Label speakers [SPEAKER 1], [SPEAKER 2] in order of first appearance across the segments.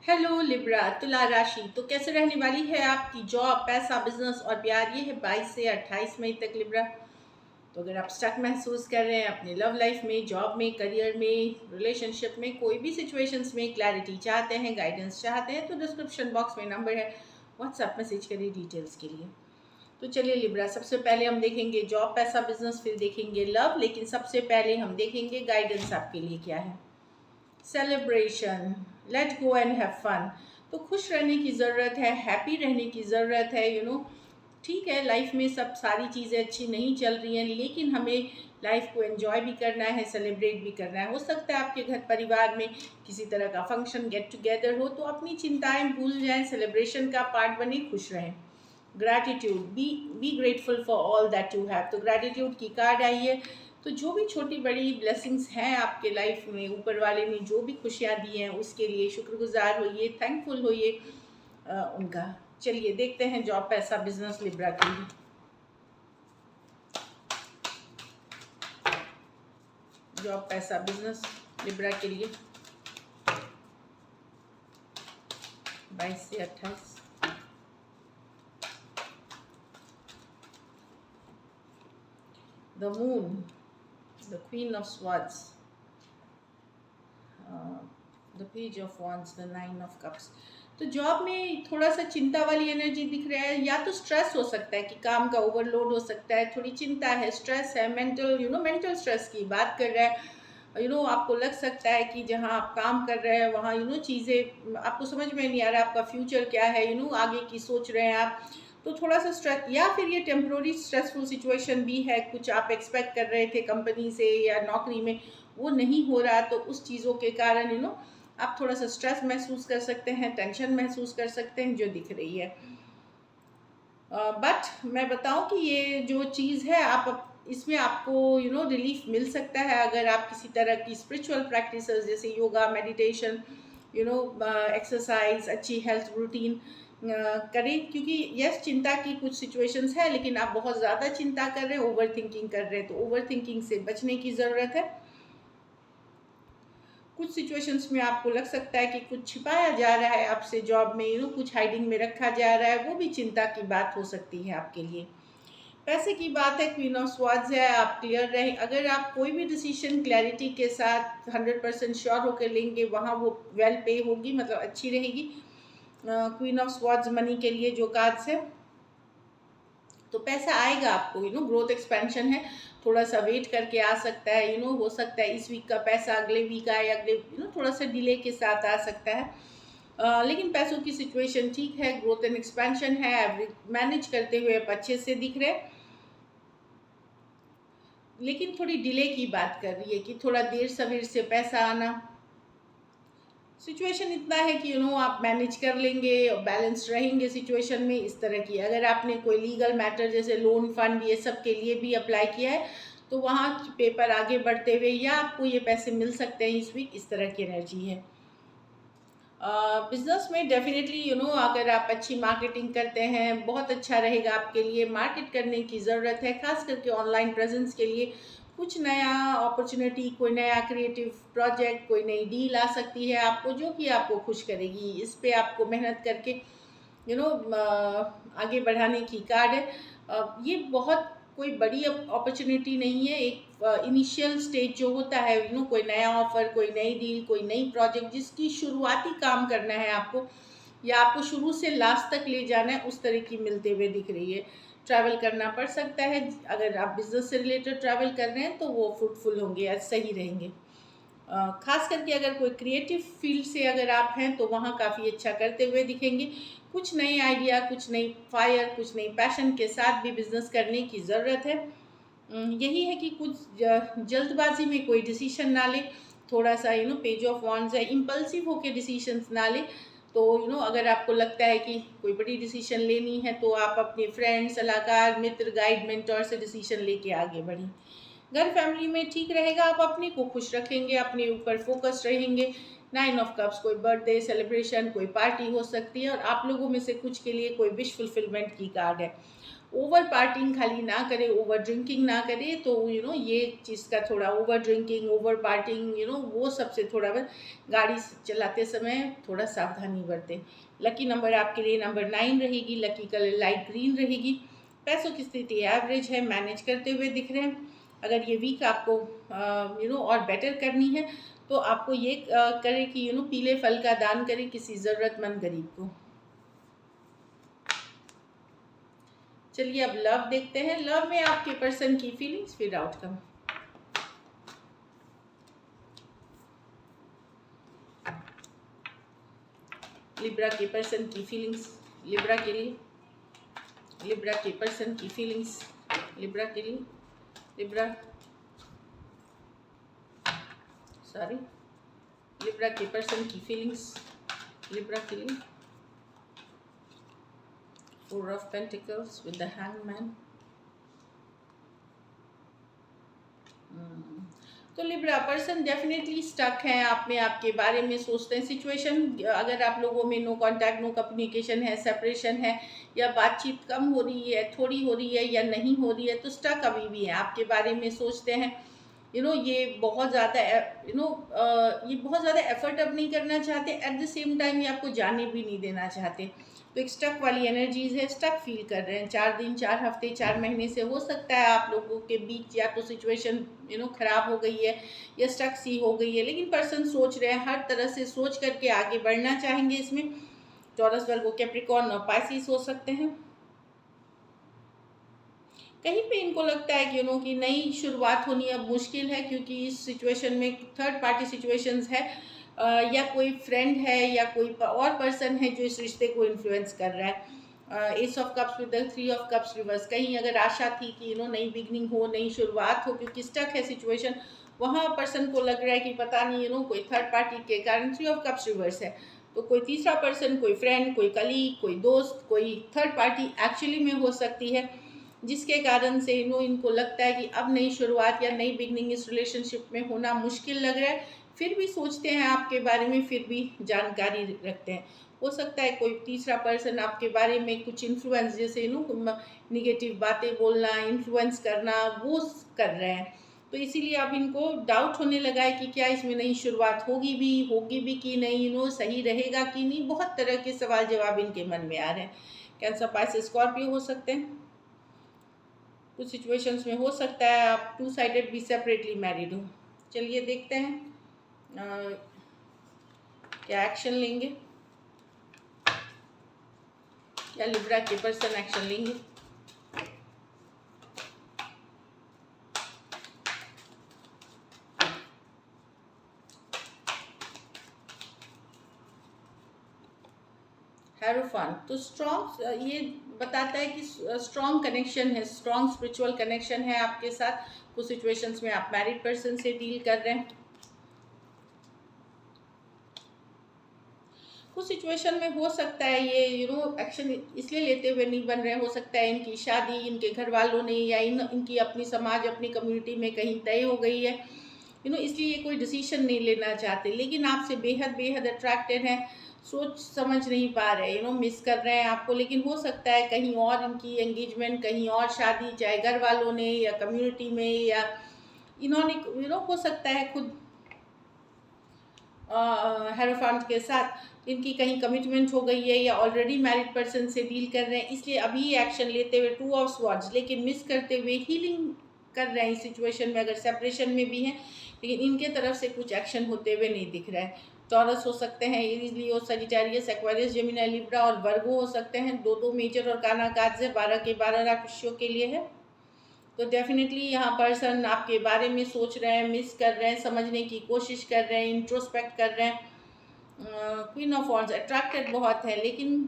[SPEAKER 1] Hello Libra तुला राशि तो कैसे रहने वाली है आपकी जॉब, पैसा, बिजनेस और प्यार। ये है 22 से 28 मई तक लिब्रा। तो अगर आप स्टक महसूस कर रहे हैं अपने लव लाइफ में, जॉब में, करियर में, रिलेशनशिप में, कोई भी सिचुएशंस में क्लैरिटी चाहते हैं, गाइडेंस चाहते हैं, तो डिस्क्रिप्शन बॉक्स में नंबर है, व्हाट्सएप मैसेज करिए डिटेल्स के लिए। तो चलिए लिब्रा, सबसे पहले हम देखेंगे जॉब, पैसा, बिजनेस, फिर देखेंगे लव, लेकिन सबसे पहले हम देखेंगे गाइडेंस आपके लिए क्या है। Celebration, let go and have fun. तो खुश रहने की ज़रूरत है, हैप्पी रहने की ज़रूरत है। ठीक है, लाइफ में सब सारी चीज़ें अच्छी नहीं चल रही हैं, लेकिन हमें लाइफ को एंजॉय भी करना है, सेलिब्रेट भी करना है। हो सकता है आपके घर परिवार में किसी तरह का फंक्शन, गेट टुगेदर हो, तो अपनी चिंताएं भूल जाएं, सेलिब्रेशन का पार्ट बने, खुश रहें। Gratitude, be grateful for all that you have. तो ग्रैटिट्यूड की कार्ड आई है। तो जो भी छोटी बड़ी ब्लेसिंग्स हैं आपके लाइफ में, ऊपर वाले ने जो भी खुशियाँ दी हैं उसके लिए शुक्रगुजार होइए, थैंकफुल होइए उनका। चलिए देखते हैं जॉब, पैसा, बिजनेस लिब्रा के लिए। जॉब, पैसा, बिजनेस लिब्रा के लिए 22 से 28। The moon, the queen of swords, the page of wands, the nine of cups. तो जॉब में थोड़ा सा चिंता वाली एनर्जी दिख रहा है, या तो स्ट्रेस हो सकता है कि काम का ओवरलोड हो सकता है, थोड़ी चिंता है, स्ट्रेस है, मेंटल स्ट्रेस की बात कर रहा है। आपको लग सकता है कि जहाँ आप काम कर रहे हैं वहाँ चीज़ें आपको समझ में नहीं आ रहा, आपका फ्यूचर क्या है, आगे की सोच रहे हैं आप। तो थोड़ा सा स्ट्रेस, या फिर ये टेम्प्रोरी स्ट्रेसफुल सिचुएशन भी है, कुछ आप एक्सपेक्ट कर रहे थे कंपनी से या नौकरी में, वो नहीं हो रहा, तो उस चीज़ों के कारण आप थोड़ा सा स्ट्रेस महसूस कर सकते हैं, टेंशन महसूस कर सकते हैं जो दिख रही है। बट मैं बताऊं कि ये जो चीज़ है, आप इसमें आपको रिलीफ मिल सकता है अगर आप किसी तरह की स्पिरिचुअल प्रैक्टिसेस जैसे योगा, मेडिटेशन, एक्सरसाइज, अच्छी हेल्थ रूटीन करें। क्योंकि यस, चिंता की कुछ सिचुएशंस है, लेकिन आप बहुत ज़्यादा चिंता कर रहे हैं, ओवर थिंकिंग कर रहे हैं, तो ओवर थिंकिंग से बचने की ज़रूरत है। कुछ सिचुएशंस में आपको लग सकता है कि कुछ छिपाया जा रहा है आपसे, जॉब में कुछ हाइडिंग में रखा जा रहा है, वो भी चिंता की बात हो सकती है आपके लिए। पैसे की बात है, क्वीन ऑफ स्वार्ड्स है, आप क्लियर रहें। अगर आप कोई भी डिसीजन क्लैरिटी के साथ 100% श्योर होकर लेंगे, वहाँ वो वेल पे होगी, मतलब अच्छी रहेगी। क्वीन ऑफ स्वार्ड्स मनी के लिए जो कार्ड्स है, तो पैसा आएगा आपको, ग्रोथ एक्सपेंशन है, थोड़ा सा वेट करके आ सकता है, हो सकता है इस वीक का पैसा अगले वीक आए, अगले थोड़ा सा डिले के साथ आ सकता है। लेकिन पैसों की सिचुएशन ठीक है, ग्रोथ एंड एक्सपेंशन है, एवरेज मैनेज करते हुए आप अच्छे से दिख रहे हैं। लेकिन थोड़ी डिले की बात कर रही है कि थोड़ा देर सवेर से पैसा आना। सिचुएशन इतना है कि आप मैनेज कर लेंगे और बैलेंस रहेंगे सिचुएशन में, इस तरह की। अगर आपने कोई लीगल मैटर जैसे लोन, फंड, ये सब के लिए भी अप्लाई किया है, तो वहाँ पेपर आगे बढ़ते हुए या आपको ये पैसे मिल सकते हैं इस वीक, इस तरह की एनर्जी है। बिजनेस में डेफिनेटली अगर आप अच्छी मार्केटिंग करते हैं, बहुत अच्छा रहेगा आपके लिए। मार्केट करने की ज़रूरत है, खास करके ऑनलाइन प्रेजेंस के लिए। कुछ नया अपॉर्चुनिटी, कोई नया क्रिएटिव प्रोजेक्ट, कोई नई डील आ सकती है आपको, जो कि आपको खुश करेगी। इस पे आपको मेहनत करके आगे बढ़ाने की कार्ड है। ये बहुत कोई बड़ी अपॉर्चुनिटी नहीं है, एक इनिशियल स्टेज जो होता है, कोई नया ऑफर, कोई नई डील, कोई नई प्रोजेक्ट जिसकी शुरुआती काम करना है आपको, या आपको शुरू से लास्ट तक ले जाना है, उस तरह की मिलते हुए दिख रही है। ट्रैवल करना पड़ सकता है, अगर आप बिजनेस से रिलेटेड ट्रैवल कर रहे हैं तो वो फ्रूटफुल होंगे या सही रहेंगे। खास करके अगर कोई क्रिएटिव फील्ड से अगर आप हैं तो वहाँ काफ़ी अच्छा करते हुए दिखेंगे। कुछ नए आइडिया, कुछ नई फायर, कुछ नई पैशन के साथ भी बिजनेस करने की ज़रूरत है। यही है कि कुछ जल्दबाजी में कोई डिसीजन ना ले, थोड़ा सा पेज ऑफ वॉन्ड्स है, इम्पल्सिव होकर डिसीजंस ना ले। तो अगर आपको लगता है कि कोई बड़ी डिसीजन लेनी है, तो आप अपने फ्रेंड, सलाहकार, मित्र, गाइड, मेंटोर से डिसीजन लेके आगे बढ़ें। घर फैमिली में ठीक रहेगा, आप अपने को खुश रखेंगे, अपने ऊपर फोकस रहेंगे। 9 ऑफ कप्स, कोई बर्थडे सेलिब्रेशन, कोई पार्टी हो सकती है, और आप लोगों में से कुछ के लिए कोई विश फुलफिलमेंट की कार्ड है। ओवर पार्टिंग खाली ना करे, ओवर ड्रिंकिंग ना करे, तो ये चीज़ का थोड़ा ओवर ड्रिंकिंग, ओवर पार्टिंग, वो सबसे थोड़ा बहुत गाड़ी चलाते समय थोड़ा सावधानी बरतें। लकी नंबर आपके लिए नंबर 9 रहेगी, लकी कलर लाइट ग्रीन रहेगी। पैसों की स्थिति एवरेज है, मैनेज करते हुए दिख रहे हैं। अगर ये वीक आपको और बेटर करनी है तो आपको ये करें कि पीले फल का दान करें किसी ज़रूरतमंद गरीब को। चलिए अब लव देखते हैं। लव में आपके पर्सन की फीलिंग्स फिर आउटकम। लिब्रा के पर्सन की फीलिंग्स लिब्रा के लिए, लिब्रा के पर्सन की फीलिंग्स लिब्रा के लिए, लिब्रा लिब्रा के पर्सन की फीलिंग्स लिब्रा के लिए। 4 of Pentacles with the Hangman। तो लिब्रा पर्सन डेफिनेटली स्टक है, आप में आपके बारे में सोचते हैं। सिचुएशन अगर आप लोगों में नो कांटेक्ट, नो कम्युनिकेशन है, सेपरेशन है, या बातचीत कम हो रही है, थोड़ी हो रही है, या नहीं हो रही है, तो स्टक अभी भी है, आपके बारे में सोचते हैं। ये बहुत ज़्यादा ये बहुत ज़्यादा एफर्ट अब नहीं करना चाहते, एट द सेम टाइम ये आपको जाने भी नहीं देना चाहते। तो एक स्टक वाली एनर्जीज है, स्टक फील कर रहे हैं। 4 दिन, 4 हफ्ते, 4 महीने से हो सकता है आप लोगों के बीच या तो सिचुएशन खराब हो गई है या स्टक सी हो गई है, लेकिन पर्सन सोच रहे हैं, हर तरह से सोच करके आगे बढ़ना चाहेंगे। इसमें टॉरस, वर्गो, कैप्रिकॉर्न और पाइसिस हो सकते हैं। कहीं पे इनको लगता है कि नई शुरुआत होनी अब मुश्किल है, क्योंकि इस सिचुएशन में थर्ड पार्टी सिचुएशंस है, या कोई फ्रेंड है या कोई और पर्सन है जो इस रिश्ते को इन्फ्लुएंस कर रहा है। S of cups with the 3 of cups reverse. कहीं अगर आशा थी कि नई बिगनिंग हो, नई शुरुआत हो, क्योंकि स्टक है सिचुएशन, वहाँ पर्सन को लग रहा है कि पता नहीं कोई थर्ड पार्टी के कारण 3 ऑफ कप्स रिवर्स है, तो कोई तीसरा पर्सन, कोई फ्रेंड, कोई कलीग, कोई दोस्त, कोई थर्ड पार्टी एक्चुअली में हो सकती है, जिसके कारण से इनको लगता है कि अब नई शुरुआत या नई बिगनिंग इस रिलेशनशिप में होना मुश्किल लग रहा है। फिर भी सोचते हैं आपके बारे में, फिर भी जानकारी रखते हैं। हो सकता है कोई तीसरा पर्सन आपके बारे में कुछ इन्फ्लुएंस, जैसे निगेटिव बातें बोलना, इन्फ्लुएंस करना, वो कर रहे हैं। तो इसीलिए अब इनको डाउट होने लगा है कि क्या इसमें नई शुरुआत होगी भी कि नहीं, सही रहेगा कि नहीं। बहुत तरह के सवाल जवाब इनके मन में आ रहे हैं। कैंसर, पाइसेस, स्कॉर्पियो हो सकते हैं। कुछ सिचुएशंस में हो सकता है आप 2 साइडेड भी सेपरेटली मैरिड हो। चलिए देखते हैं क्या एक्शन लेंगे, क्या लिब्रा के पर्सन एक्शन लेंगे। हेरोफेंट तो स्ट्रॉन्ग, ये बताता है कि स्ट्रॉन्ग कनेक्शन है, स्ट्रॉन्ग स्पिरिचुअल कनेक्शन है आपके साथ। कुछ सिचुएशंस में आप मैरिड पर्सन से डील कर रहे हैं। कुछ सिचुएशन में हो सकता है ये एक्शन इसलिए लेते हुए नहीं बन रहे, हो सकता है इनकी शादी इनके घर वालों ने या इनकी अपनी समाज, अपनी कम्युनिटी में कहीं तय हो गई है, इसलिए ये कोई डिसीजन नहीं लेना चाहते, लेकिन आपसे बेहद बेहद अट्रैक्टेड हैं। सोच समझ नहीं पा रहे, मिस कर रहे हैं आपको, लेकिन हो सकता है कहीं और इनकी एंगेजमेंट, कहीं और शादी, चाहे घर वालों ने या कम्युनिटी में, या इन्होंने हो सकता है खुद हेरोफेंट के साथ इनकी कहीं कमिटमेंट हो गई है, या ऑलरेडी मैरिड पर्सन से डील कर रहे हैं, इसलिए अभी एक्शन लेते हुए 2 ऑफ स्वॉर्ड्स, लेकिन मिस करते हुए हीलिंग कर रहे हैं इस सिचुएशन में। अगर सेपरेशन में भी हैं, लेकिन इनके तरफ से कुछ एक्शन होते हुए नहीं दिख रहा है। टॉरस हो सकते हैं, एरीज, लियो, सजिटेरियस, एक्वेरियस, जेमिनी, लिब्रा और वर्गो हो सकते हैं। 2 मेजर और काना कार्ड्स है, 12 के 12 राशियों के लिए है। तो डेफिनेटली यहाँ पर्सन आपके बारे में सोच रहे हैं, मिस कर रहे हैं, समझने की कोशिश कर रहे हैं, इंट्रोस्पेक्ट कर रहे हैं। क्वीन ऑफ वॉन्ड्स अट्रैक्टेड बहुत है, लेकिन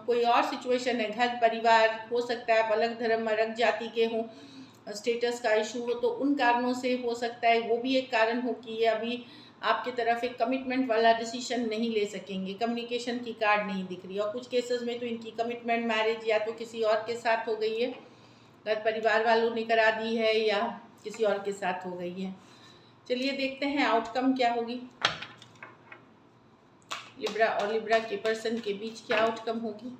[SPEAKER 1] कोई और सिचुएशन है, घर परिवार, हो सकता है आप अलग धर्म, अलग जाति के हों, स्टेटस का इशू हो, तो उन कारणों से हो सकता है वो भी एक कारण हो कि ये अभी आपकी तरफ एक कमिटमेंट वाला डिसीजन नहीं ले सकेंगे। कम्युनिकेशन की कार्ड नहीं दिख रही, और कुछ केसेस में तो इनकी कमिटमेंट मैरिज या तो किसी और के साथ हो गई है, घर परिवार वालों ने करा दी है, या किसी और के साथ हो गई है। चलिए देखते हैं आउटकम क्या होगी। लिब्रा और लिब्रा के पर्सन के बीच क्या आउटकम होगी।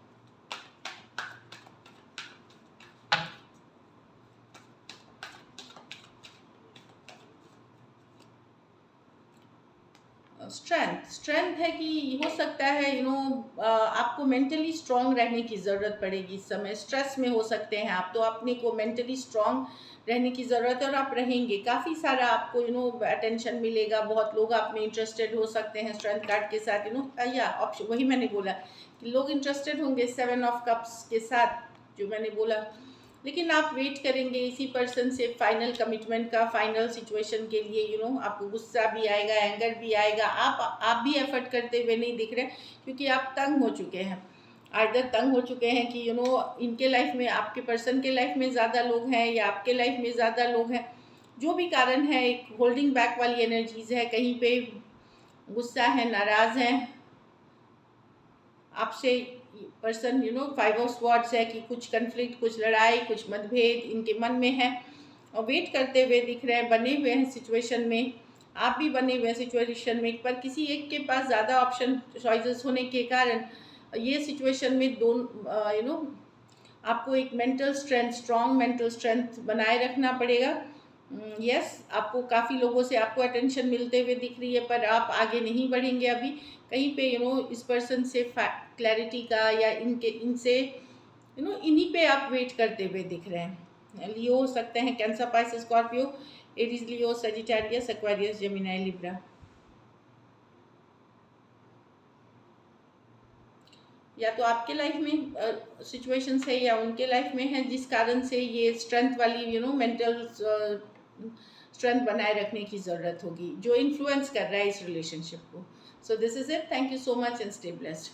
[SPEAKER 1] स्ट्रेंथ है कि हो सकता है आपको मेंटली स्ट्रांग रहने की ज़रूरत पड़ेगी इस समय। स्ट्रेस में हो सकते हैं आप, तो अपने को मेंटली स्ट्रांग रहने की ज़रूरत है और आप रहेंगे। काफ़ी सारा आपको अटेंशन मिलेगा, बहुत लोग आप में इंटरेस्टेड हो सकते हैं स्ट्रेंथ कार्ड के साथ। या ऑप्शन वही मैंने बोला कि लोग इंटरेस्टेड होंगे 7 ऑफ कप्स के साथ, जो मैंने बोला। लेकिन आप वेट करेंगे इसी पर्सन से फाइनल कमिटमेंट का, फाइनल सिचुएशन के लिए। आपको गुस्सा भी आएगा, एंगर भी आएगा। आप भी एफर्ट करते हुए नहीं दिख रहे, क्योंकि आप तंग हो चुके हैं। आइदर तंग हो चुके हैं कि इनके लाइफ में, आपके पर्सन के लाइफ में ज़्यादा लोग हैं या आपके लाइफ में ज़्यादा लोग हैं। जो भी कारण है, एक होल्डिंग बैक वाली एनर्जीज है, कहीं पे गुस्सा है, नाराज़ हैं आपसे पर्सन। 5 ऑफ स्वॉर्ड्स है कि कुछ कन्फ्लिक्ट, कुछ लड़ाई, कुछ मतभेद इनके मन में है और वेट करते हुए दिख रहे हैं, बने हुए हैं सिचुएशन में। आप भी बने हुए हैं सिचुएशन में, पर किसी एक के पास ज़्यादा ऑप्शन चॉइसेस होने के कारण ये सिचुएशन में आपको एक mental strength, strong mental strength बनाए रखना पड़ेगा। यस, आपको काफ़ी लोगों से आपको अटेंशन मिलते हुए दिख रही है, पर आप आगे नहीं बढ़ेंगे अभी। कहीं पे इस पर्सन से क्लैरिटी का या इनसे इन्हीं पे आप वेट करते हुए दिख रहे हैं। लियो हो सकते हैं, कैंसर, पाइसेस, स्कॉर्पियो, एरीज, लियो, सजिटेरियस, एक्वेरियस, जेमिनी, लिब्रा। या तो आपके लाइफ में सिचुएशंस है या उनके लाइफ में है, जिस कारण से ये स्ट्रेंथ वाली मेंटल स्ट्रेंथ बनाए रखने की ज़रूरत होगी, जो इन्फ्लुएंस कर रहा है इस रिलेशनशिप को। So this is it. Thank you so much and stay blessed.